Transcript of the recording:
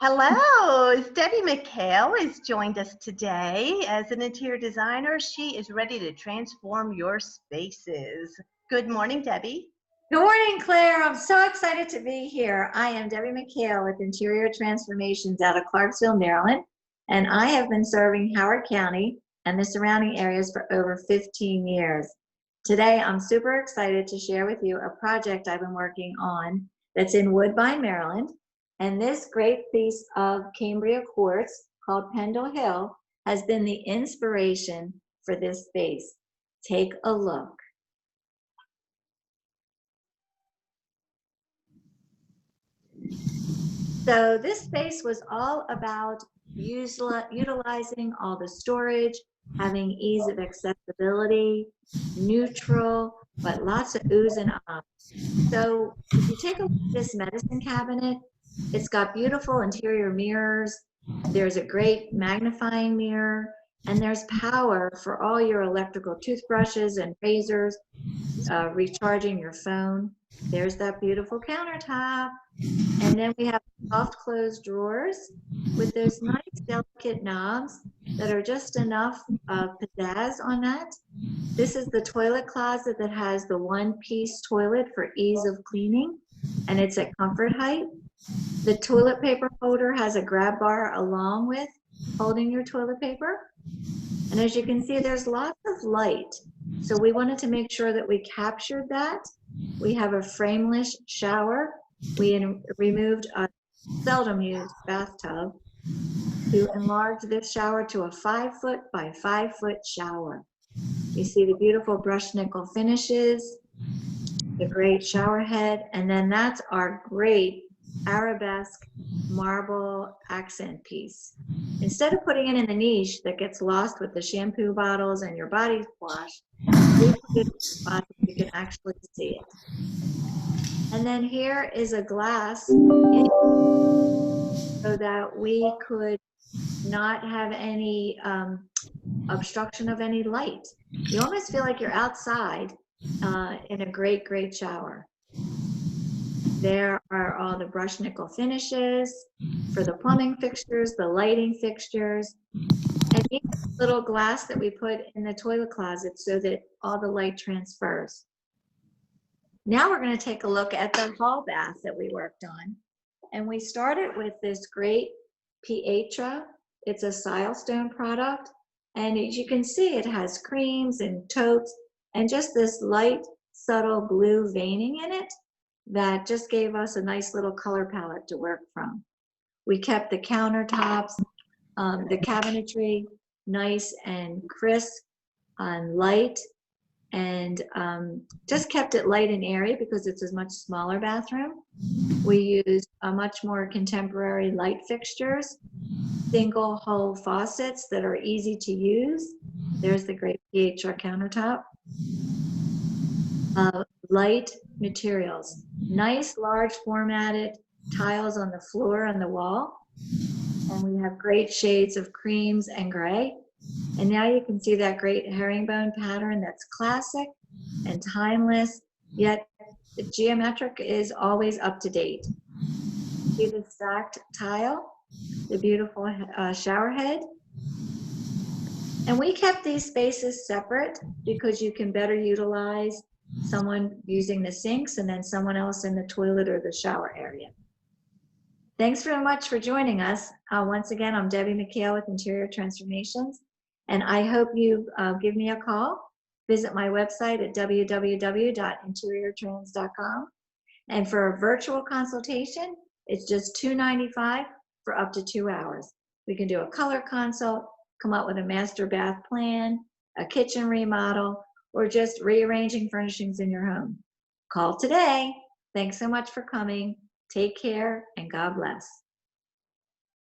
Hello, Debbie McHale has joined us today. As an interior designer, she is ready to transform your spaces. Good morning, Debbie. Good morning, Claire. I'm so excited to be here. I am Debbie McHale with Interior Transformations out of Clarksville, Maryland, and I have been serving Howard County and the surrounding areas for over 15 years. Today, I'm super excited to share with you a project I've been working on that's in Woodbine, Maryland, and this great piece of Cambria quartz called Pendle Hill has been the inspiration for this space. Take a look. So this space was all about utilizing all the storage, having ease of accessibility, neutral, but lots of oohs and ahs. So if you take a look at this medicine cabinet, it's got beautiful interior mirrors. There's a great magnifying mirror, and there's power for all your electrical toothbrushes and razors, recharging your phone. There's that beautiful countertop. And then we have soft closed drawers with those nice delicate knobs that are just enough pizzazz on that. This is the toilet closet that has the one-piece toilet for ease of cleaning, and it's at comfort height. The toilet paper holder has a grab bar along with holding your toilet paper. And as you can see, there's lots of light. So we wanted to make sure that we captured that. We have a frameless shower. We removed a seldom used bathtub to enlarge this shower to a 5-foot by 5-foot shower. You see the beautiful brushed nickel finishes, the great shower head, and then that's our great arabesque marble accent piece. Instead of putting it in the niche that gets lost with the shampoo bottles and your body wash, we put it in a spot that you can actually see it. And then here is a glass so that we could not have any obstruction of any light. You almost feel like you're outside in a great, great shower. There are all the brushed nickel finishes for the plumbing fixtures, the lighting fixtures, and even the little glass that we put in the toilet closet so that all the light transfers. Now we're going to take a look at the hall bath that we worked on. And we started with this great Pietra. It's a silestone product. And as you can see, it has creams and totes and just this light, subtle blue veining in it that just gave us a nice little color palette to work from. We kept the countertops, the cabinetry nice and crisp and light, and just kept it light and airy because it's a much smaller bathroom. We used a much more contemporary light fixtures, single hole faucets that are easy to use. There's the great Pietra countertop. Light materials, nice large formatted tiles on the floor and the wall. And we have great shades of creams and gray. And now you can see that great herringbone pattern that's classic and timeless, yet the geometric is always up to date. See the stacked tile, the beautiful shower head. And we kept these spaces separate because you can better utilize someone using the sinks and then someone else in the toilet or the shower area. Thanks very much for joining us. Once again, I'm Debbie McHale with Interior Transformations, and I hope you give me a call. Visit my website at www.interiortrans.com. And for a virtual consultation, it's just $2.95 for up to 2 hours. We can do a color consult, come up with a master bath plan, a kitchen remodel, or just rearranging furnishings in your home. Call today. Thanks so much for coming. Take care and God bless.